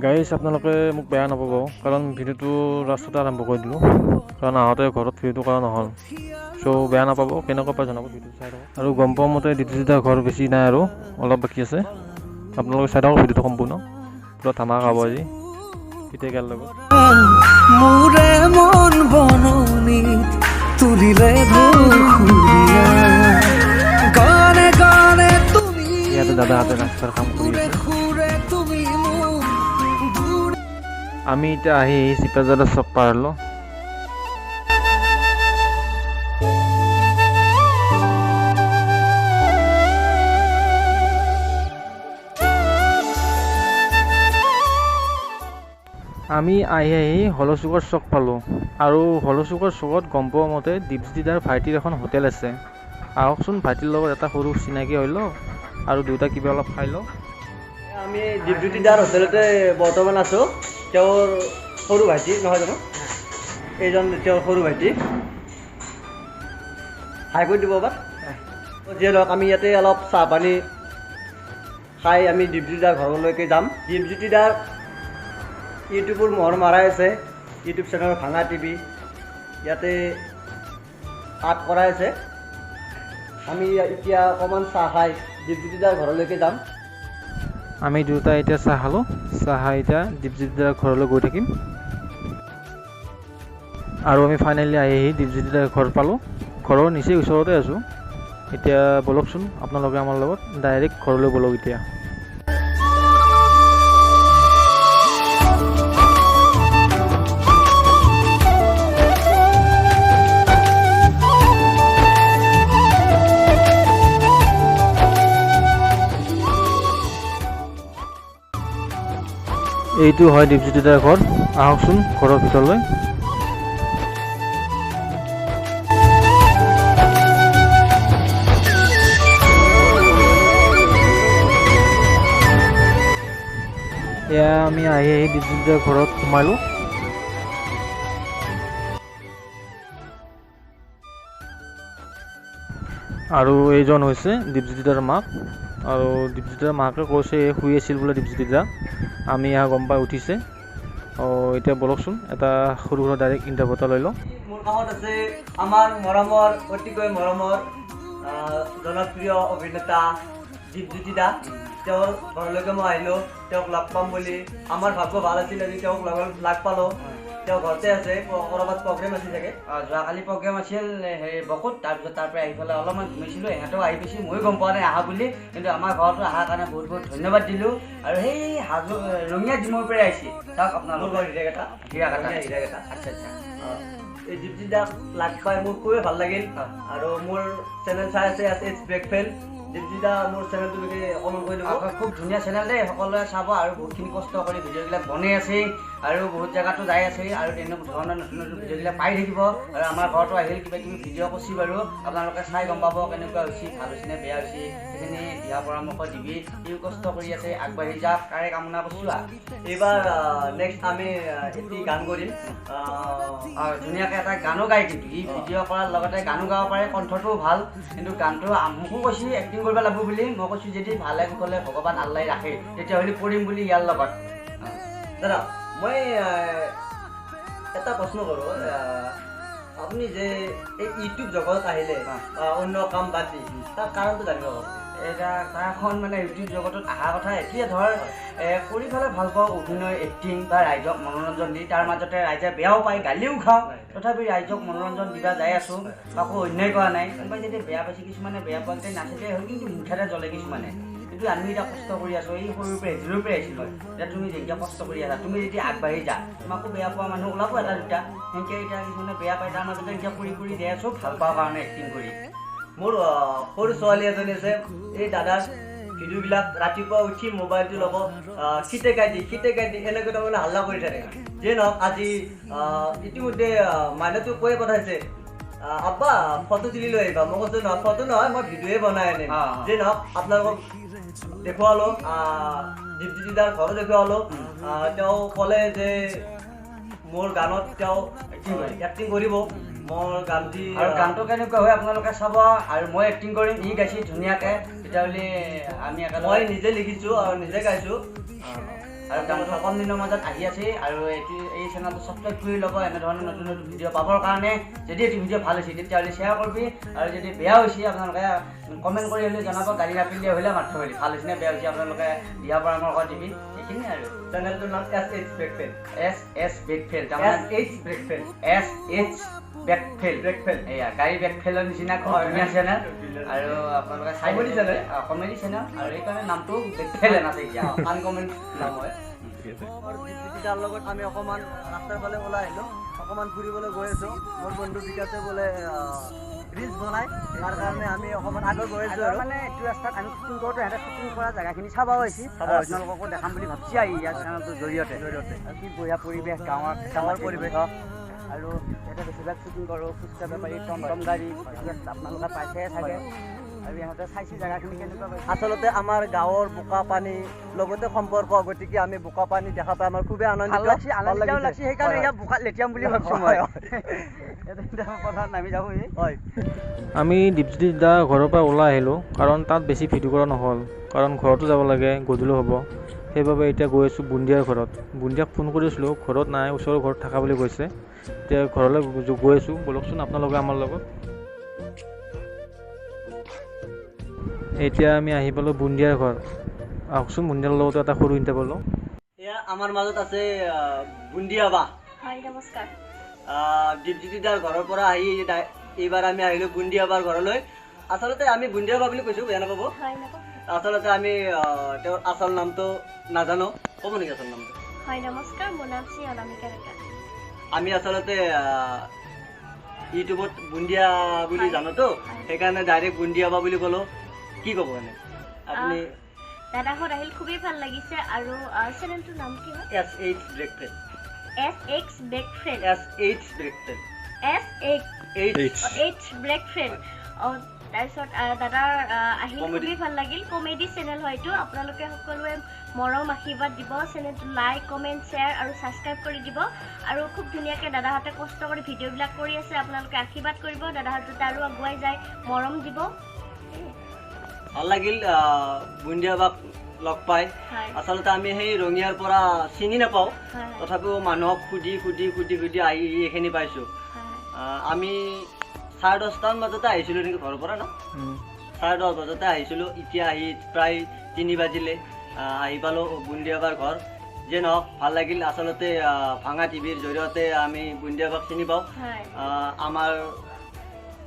Guys আপোনালোকে মোক বেয়া নাপাব কাৰণ ভিডিঅ'টো ৰাস্তাতে আৰম্ভ কৰি দিলোঁ কাৰণ আহোঁতে ঘৰত ভিডিঅ'টো কৰা নহ'ল চ' বেয়া নাপাব কেনেকুৱা পাই জনাব ভিডিঅ'টো চাই থাকক আৰু গম পোৱা মতে দীপজিতৰ ঘৰ বেছি নাই আৰু অলপ বাকী আছে আপোনালোকে চাই থাকক ভিডিঅ'টো সম্পূৰ্ণ পুৰা ধামাকা হ'ব আজি পিতেকাৰ লগত মোৰে মন বননিত তুলিলে ধুখুৰীয়া গানে গানে তুমি ইয়াতে দাদাহঁতে ৰাস্তাৰ কাম কৰি আছে তুমি মোক আমি এতিয়া আহি চিপাজাদা চক পাৰলোঁ আমি আহি হলচুকৰ চক পালোঁ আৰু হলচুকৰ চকত গম পোৱা মতে দীপজিতাৰ ভাইটিৰ এখন হোটেল আছে আহকচোন ভাইটিৰ লগত এটা সৰু চিনাকি হৈ লওঁ আৰু দুয়োটা কিবা অলপ খাই লওঁ আমি দীপজ্যোতি দাৰ হোটেলতে বৰ্তমান আছোঁ তেওঁৰ সৰু ভাইটি নহয় জানো এইজন তেওঁৰ সৰু ভাইটি হাই কৰি দিব বাট যিয়ে ধৰক আমি ইয়াতে অলপ চাহ পানী খাই আমি দীপজ্যোতি দাৰ ঘৰলৈকে যাম দীপজ্যোতি দাৰ ইউটিউবৰ মোহৰ মাৰাই আছে ইউটিউব চেনেল ভাঙা টিভি ইয়াতে আৰ্ট কৰাই আছে আমি এতিয়া অকণমান চাহ খাই দীপজ্যোতি দাৰ ঘৰলৈকে যাম আমি দুয়োটা এতিয়া চাহ খালোঁ চাহ খাই এতিয়া দীপজ্যোতিদাৰ ঘৰলৈ গৈ থাকিম আৰু আমি ফাইনেলি আহি দীপজ্যোতিদাৰ ঘৰ পালোঁ ঘৰৰ নিচেই ওচৰতে আছোঁ এতিয়া বলকচোন আপোনালোকে আমাৰ লগত ডাইৰেক্ট ঘৰলৈ বলক এতিয়া এইটো হয় দীপজ্যোতিদাৰ ঘৰ আহকচোন ঘৰৰ ভিতৰলৈ এয়া আমি আহি দীপজ্যোতিদাৰ ঘৰত সোমালোঁ আৰু এইজন হৈছে দীপজ্যোতিদাৰ মাক আৰু দীপজ্যোতিদাৰ মাকে কৈছে শুই আছিল বোলে দীপজ্যোতিদা আমি এয়া গম পাই উঠিছে এতিয়া বলকচোন এটা সৰু সৰু ডাইৰেক্ট ইণ্টাৰভিউ এটা লৈ লওঁ মোৰ কাষত আছে আমাৰ মৰমৰ অতিকৈ মৰমৰ জনপ্ৰিয় অভিনেতা দীপজ্যোতি দা তেওঁৰ ঘৰলৈকে মই আহিলোঁ তেওঁক লগ পাম বুলি আমাৰ ভাগ্য ভাল আছিল আজি তেওঁক লগ পালোঁ তেওঁ ঘৰতে আছে ক'ৰবাত প্ৰগ্ৰেম আছিল চাগে যোৱাকালি প্ৰগ্ৰেম আছিল হেৰি বকুত তাৰপিছত তাৰ পৰা আহি পেলাই অলপমান ঘূৰিছিলোঁ ইহঁতেও আহি পাইছে ময়ো গম পোৱা নাই আহা বুলি কিন্তু আমাৰ ঘৰতো অহাৰ কাৰণে বহুত বহুত ধন্যবাদ দিলোঁ আৰু সেই হাজো ৰঙিয়া ডিমৰ পৰাই আহিছে চাওক আপোনালোকৰ হীৰাকেটা হীৰাকেটা আচ্ছা আচ্ছা এই দীপজ্যোতি দাক লগ পাই মোৰ খুবেই ভাল লাগিল আৰু মোৰ চেনেল চাই আছে এছ ব্ৰেকফেল দীপজ্যোতি দা মোৰ চেনেলটোলৈকে অকণমান কৈ দিব খুব ধুনীয়া চেনেল দেই সকলোৱে চাব আৰু বহুতখিনি কষ্ট কৰি ভিডিঅ'বিলাক বনাই আছে আৰু বহুত জেগাতো যাই আছে আৰু তেনেকুৱা ধৰণৰ নতুন নতুন ভিডিঅ'বিলাক পাই থাকিব আৰু আমাৰ ঘৰতো আহিল কিবা কিবি ভিডিঅ' কৰিছে বাৰু আপোনালোকে চাই গম পাব কেনেকুৱা হৈছে ভাল হৈছে নে বেয়া হৈছে সেইখিনি দিহা পৰামৰ্শ দিবি ইও কষ্ট কৰি আছে আগবাঢ়ি যাওক তাৰে কামনা কৰিছোঁ এইবাৰ নেক্সট আমি এটি গান কৰিম ধুনীয়াকৈ এটা গানো গায় কিন্তু ই ভিডিঅ' কৰাৰ লগতে গানো গাব পাৰে কণ্ঠটোও ভাল কিন্তু গানটো মোকো কৈছে এক্টিং কৰিব লাগিব বুলি মই কৈছোঁ যদি ভালে কুশলে ভগৱান আল্লাই ৰাখে তেতিয়াহ'লে কৰিম বুলি ইয়াৰ লগত দাদা মই এটা প্ৰশ্ন কৰোঁ আপুনি যে এই ইউটিউব জগতত আহিলে অন্য কাম বাদ দি তাৰ কাৰণটো জানিব এটা কাৰণ মানে ইউটিউব জগতত অহা কথা এতিয়া ধৰ কৰি পেলাই ভাল পাওঁ অভিনয় এক্টিং বা ৰাইজক মনোৰঞ্জন দি তাৰ মাজতে ৰাইজে বেয়াও পায় গালিও খাওঁ তথাপি ৰাইজক মনোৰঞ্জন দিবা যাই আছোঁ কাকো অন্যায় কৰা নাই কোনোবাই যদি বেয়া পাইছে কিছুমানে বেয়া পোৱাতে নাচিলে হয় কিন্তু মুঠতে জ্বলে কিছুমানে কিন্তু আমি এতিয়া কষ্ট কৰি আছোঁ এই সৰুৰ পৰা জিৰ'ৰ পৰা আহিছিলোঁ এতিয়া তুমি যেতিয়া কষ্ট কৰি আছা তুমি যেতিয়া আগবাঢ়ি যা তোমাকো বেয়া পোৱা মানুহ ওলাব এটা দুটা সেনেকৈ এতিয়া কিছুমানে বেয়া পায় তাৰ মাজতে এতিয়া কৰি যাই আছোঁ ভাল পাওঁ কাৰণে এক্টিং কৰি মোৰ সৰু ছোৱালী এজনী আছে এই দাদাৰ ভিডিঅ'বিলাক ৰাতিপুৱা উঠি মোবাইলটো ল'ব খিটেকাই দি এনেকৈ তাৰমানে হাল্লা কৰি থাকে যে নহওক আজি ইতিমধ্যে মাইনাটো কৈ পঠাইছে আব্বা ফটো তুলি লৈ আহিবা মই কৈছোঁ নহয় ফটো নহয় মই ভিডিঅ'য়ে বনাই আনিম যে নহওক আপোনালোকক দেখুৱালোঁ দীপজ্যোতি দাৰ ঘৰো দেখুৱালোঁ তেওঁ ক'লে যে মোৰ গানত তেওঁ এক্টিং কৰিব মোৰ গানটি আৰু গানটো কেনেকুৱা হয় আপোনালোকে চাব আৰু মই এক্টিং কৰিম ই গাইছে ধুনীয়াকৈ তেতিয়াহ'লে আমি মই নিজে লিখিছোঁ আৰু নিজে গাইছোঁ আৰু তেওঁলোকে কম দিনৰ মাজত আহি আছে আৰু এই চেনেলটো ছাবস্ক্ৰাইব কৰি ল'ব এনেধৰণৰ নতুন নতুন ভিডিঅ' পাবৰ কাৰণে। যদি এইটো ভিডিঅ' ভাল হৈছে তেতিয়াহ'লে শ্বেয়াৰ কৰিবি আৰু যদি বেয়া হৈছে আপোনালোকে কমেণ্ট কৰি হ'লে জনাব, গালি নাপিলে হ'লে মাত্ৰ হ'লে ভাল হৈছে নে বেয়া হৈছে আপোনালোকে দিহা পৰামৰ্শ দিবি। সেইখিনি আৰু চেনেলটোৰ নাম SH ব্ৰেকফেল। SH ব্ৰেকফেল SH ব্ৰেকফেল। SH ব্ৰেকফেল এয়া গাড়ী ব্ৰেকফেলৰ নিচিনা খুব ধুনীয়া চেনেল আৰু আপোনালোকে চাই Comedy channel? কমেডি চেনেল আৰু সেইকাৰণে নামটো ব্ৰেকফেল আছে এতিয়া আনকমন নাম হয়। তাৰ লগত আমি অকণমান ৰাস্তাৰ ফালে ওলাই আহিলোঁ, অকণমান ফুৰিবলৈ গৈ আছোঁ। মোৰ বন্ধু বিকাশে বোলে ৰিলছ বনাই, তাৰ কাৰণে আমি অকণমান আগত গৈ আছোঁ আৰু মানে এইটো ৰাস্তাত আমি শ্বুটিং কৰোঁতে সিহঁতে শ্বুটিং কৰা জেগাখিনি চাব হৈছে, আপোনালোককো দেখাম বুলি ভাবছি আহি ইয়াৰ চেনেলটোৰ জৰিয়তে আৰু কি বঢ়িয়া পৰিৱেশ, গাঁৱৰ পৰিৱেশ আৰু ইয়াতে বেছিভাগ শ্বুটিং কৰোঁ। ফুচকা বেপাৰী, টমটম গাড়ী আপোনালোকে পাইছে চাগে আৰু ইহঁতে চাইছে জেগাখিনি কেনেকুৱা পাইছে। আচলতে আমাৰ গাঁৱৰ বোকা পানী লগতে সম্পৰ্ক, গতিকে আমি বোকা পানী দেখা পাই আমাৰ খুবেই ভাল আনন্দিত লাগছি সেইকাৰণে ইয়াত বোকাত লেটিয়াম বুলি ভাবছোঁ মই। পথাৰত নামি যাব হয়। আমি দীপজ্যোতি দা ঘৰৰ পৰা ওলাই আহিলোঁ, কাৰণ তাত বেছি ভিডিঅ' কৰা নহ'ল, কাৰণ ঘৰতো যাব লাগে, গধূলি হ'ব। সেইবাবে এতিয়া গৈ আছোঁ বুন্দিয়াৰ ঘৰত। বুন্দিয়াক ফোন কৰিছিলোঁ, ঘৰত নাই, ওচৰৰ ঘৰত থকা বুলি কৈছে। এতিয়া ঘৰলৈ গৈ আছোঁ, বলকচোন আপোনালোকে আমাৰ লগত। এতিয়া আমি আহি পালোঁ বুন্দিয়াৰ ঘৰ। আহকচোন, বুন্দিয়াৰ লগতো এটা সৰু ইণ্টাৰভিউ লওঁ। এয়া আমাৰ মাজত আছে বুন্দিয়া বা। হয়, নমস্কাৰ। দীপজ্যোতি দাৰ ঘৰৰ পৰা আহি এইবাৰ আমি আহিলোঁ বুন্দিয়া বাৰ ঘৰলৈ। আচলতে আমি বুন্দিয়া বা বুলি কৈছোঁ, বেয়া নাপাব। হয়, নকওঁ। আচলতে আমি তেওঁৰ আচল নামটো নাজানো, ক'ব নেকি আচল নামটো? হয়, নমস্কাৰ। মোৰ নাম শ্ৰী অনামিকা ডেকা। আমি আচলতে ইউটিউবত বুন্দিয়া বুলি জানোতো, সেইকাৰণে ডাইৰেক্ট বুন্দিয়া বা বুলি ক'লোঁ। কি ক'ব এনে আপুনি? দাদাহঁত আহিল, খুবেই ভাল লাগিছে। আৰু চেনেলটোৰ নাম কি হয়? SH ব্ৰেকফেল। SX ব্ৰেকফেল। SH ব্ৰেকফেল। SH ব্ৰেকফেল। তাৰপিছত দাদাৰ আহিল, খুবেই ভাল লাগিল। কমেডি চেনেল হয়তো, আপোনালোকে সকলোৱে মৰম আশীৰ্বাদ দিব। চেনেলটো লাইক, কমেণ্ট, শ্বেয়াৰ আৰু ছাবস্ক্ৰাইব কৰি দিব। আৰু খুব ধুনীয়াকৈ দাদাহঁতে কষ্ট কৰি ভিডিঅ'বিলাক কৰি আছে, আপোনালোকে আশীৰ্বাদ কৰিব। দাদাহঁত যাতে আৰু আগুৱাই যায়, মৰম দিব। ভাল লাগিল বুন্দিয়া বাক লগ পাই। আচলতে আমি সেই ৰঙিয়াৰ পৰা চিনি নাপাওঁ, তথাপিও মানুহক সুধি আহি এইখিনি পাইছোঁ। আমি 10:30টামান বজাতে আহিছিলোঁ নেকি ঘৰৰ পৰা, ন? 10:30 বজাতে আহিছিলোঁ। এতিয়া আহি প্ৰায় 3 বাজিলে। আহি পালোঁ বুন্দিয়া বাৰ ঘৰ। যে নহওক ভাল লাগিল। আচলতে ভাঙা টিভিৰ জৰিয়তে আমি বুন্দিয়া বাক চিনি পাওঁ। আমাৰ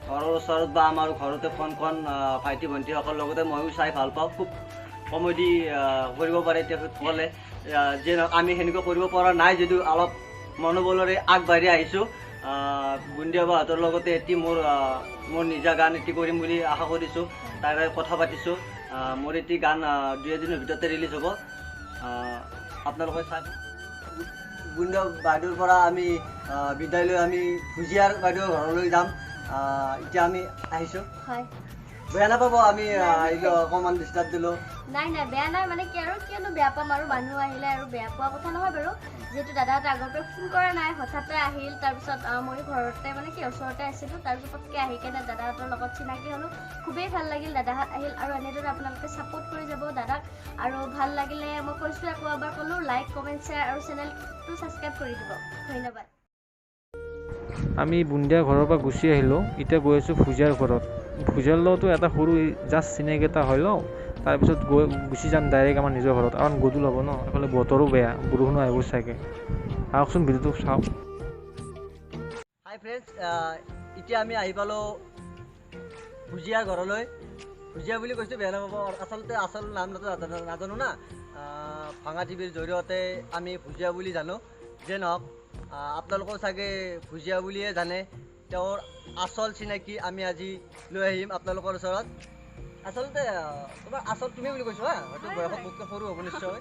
ঘৰৰ ওচৰত বা আমাৰ ঘৰতে ফোনখন ভাইটি ভণ্টিসকলৰ লগতে ময়ো চাই ভাল পাওঁ। খুব কমেডি কৰিব পাৰে তেখেতসকলে। যে নহওক আমি সেনেকৈ কৰিব পৰা নাই যদিও অলপ মনোবলেৰে আগবাঢ়ি আহিছোঁ। বুন্দিয়া বাহঁতৰ লগতে এটি মোৰ নিজা গান এটি কৰিম বুলি আশা কৰিছোঁ। তাৰে কথা পাতিছোঁ। মোৰ এটি গান 2 দিনৰ ভিতৰতে ৰিলিজ হ'ব। আপোনালোকে চাই বুন্দিয়া বাইদেউৰ পৰা আমি বিদায় লৈ আমি ভুজিয়াৰ বাইদেউৰ ঘৰলৈ যাম। এতিয়া আমি আহিছোঁ। হয়, বেয়া নাপাব আমি আহিলোঁ, অকণমান ডিষ্টাৰ্ব দিলোঁ। নাই বেয়া নাই। মানে কি আৰু কিয়নো বেয়া পাম, আৰু মানুহ আহিলে আৰু বেয়া পোৱা কথা নহয় বাৰু। যিহেতু দাদাহঁতে আগৰ পৰা ফোন কৰা নাই, হঠাতে আহিল। তাৰপিছত মই ঘৰতে মানে কি ওচৰতে আছিলোঁ। তাৰপিছত পটকৈ আহি কেনে দাদাহঁতৰ লগত চিনাকি হ'লোঁ। খুবেই ভাল লাগিল, দাদাহঁত আহিল। আৰু এনেদৰে আপোনালোকে ছাপোৰ্ট কৰি যাব দাদাক। আৰু ভাল লাগিলে মই কৈছোঁ, আকৌ এবাৰ ক'লোঁ, লাইক, কমেণ্ট, শ্বেয়াৰ আৰু চেনেলটো ছাবস্ক্ৰাইব কৰি দিব। ধন্যবাদ। আমি বুন্দিয়া ঘৰৰ পৰা গুচি আহিলোঁ। এতিয়া গৈ আছোঁ ভুজিয়াৰ ঘৰত। ভুজিয়াৰ লগতো এটা সৰু জাষ্ট চিনাকি এটা হৈ লওঁ, তাৰপিছত গুচি যাম ডাইৰেক্ট আমাৰ নিজৰ ঘৰত, কাৰণ গধূল হ'ব ন। এইফালে বতৰো বেয়া, বৰষুণো আহিব চাগে। আহকচোন, ভিডিঅ'টো চাওঁ। হাই ফ্ৰেণ্ডছ, এতিয়া আমি আহি পালোঁ ভুজিয়াৰ ঘৰলৈ। ভুজিয়া বুলি কৈছোঁ, বেয়া নাপাব। আচলতে আচল নামটো নাজানো না। ভাঙা টিভিৰ জৰিয়তে আমি ভুজিয়া বুলি জানো। যে নহওক আপোনালোকেও চাগে ভুজিয়া বুলিয়ে জানে। তেওঁৰ আচল চিনাকি আমি আজি লৈ আহিম আপোনালোকৰ ওচৰত। আচলতে তোমাৰ আচল তুমি বুলি কৈছোঁ, হয়তো বয়সত মোতকৈ সৰু হ'ব নিশ্চয়।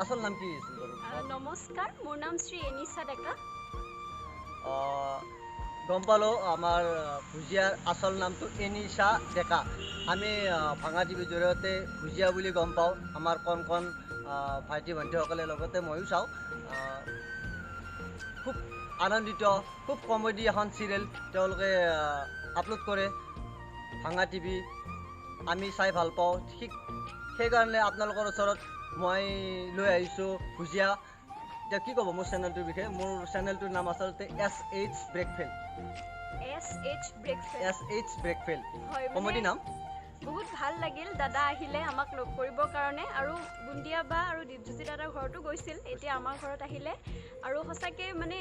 আচল নাম কি আছিল বাৰু? নমস্কাৰ, মোৰ নাম শ্ৰী এনিশা ডেকা। গম পালোঁ আমাৰ ভুজিয়াৰ আচল নামটো এনিশা ডেকা। আমি ভাঙা টিভিৰ জৰিয়তে ভুজিয়া বুলি গম পাওঁ। আমাৰ কণ ভাইটি ভণ্টিসকলে, লগতে ময়ো চাওঁ। খুব আনন্দিত, খুব কমেডি এখন চিৰিয়েল তেওঁলোকে আপলোড কৰে ভাঙা টিভি। আমি চাই ভাল পাওঁ, ঠিক সেইকাৰণে আপোনালোকৰ ওচৰত মই লৈ আহিছোঁ ভুজিয়া। এতিয়া কি ক'ব মোৰ চেনেলটোৰ বিষয়ে? মোৰ চেনেলটোৰ নাম আচলতে SH ব্ৰেকফেল। SH ব্ৰেকফেল। SH ব্ৰেকফেল হয়, মানে কমেডি নাম। বহুত ভাল লাগিল দাদা আহিলে আমাক লগ কৰিবৰ কাৰণে, আৰু বুন্দিয়া বা আৰু দীপজ্যোতি দাদাৰ ঘৰতো গৈছিল, এতিয়া আমাৰ ঘৰত আহিলে। আৰু সঁচাকৈ মানে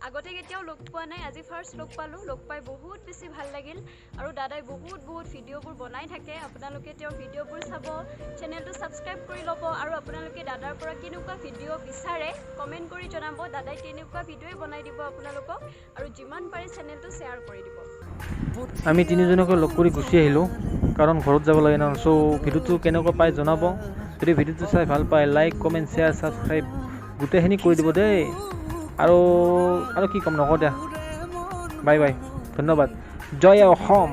আগতে কেতিয়াও লগ পোৱা নাই, আজি ফাৰ্ষ্ট লগ পালোঁ। লগ পাই বহুত বেছি ভাল লাগিল। আৰু দাদাই বহুত ভিডিঅ'বোৰ বনাই থাকে, আপোনালোকে তেওঁৰ ভিডিঅ'বোৰ চাব, চেনেলটো ছাবস্ক্ৰাইব কৰি ল'ব। আৰু আপোনালোকে দাদাৰ পৰা কেনেকুৱা ভিডিঅ' বিচাৰে কমেণ্ট কৰি জনাব, দাদাই তেনেকুৱা ভিডিঅ'ই বনাই দিব আপোনালোকক। আৰু যিমান পাৰে চেনেলটো শ্বেয়াৰ কৰি দিব। আমি তিনিজনকে লগ কৰি গুচি আহিলোঁ, কাৰণ ঘৰত যাব লাগে ন। চ' ভিডিঅ'টো কেনেকুৱা পাই জনাব। যদি ভিডিঅ'টো চাই ভাল পায় লাইক কমেণ্ট শ্বেয়াৰ ছাবস্ক্ৰাইব গোটেইখিনি কৰি দিব দেই। আৰু কি ক'ম নকওঁ দিয়া। বাই বাই, ধন্যবাদ। জয় অসম।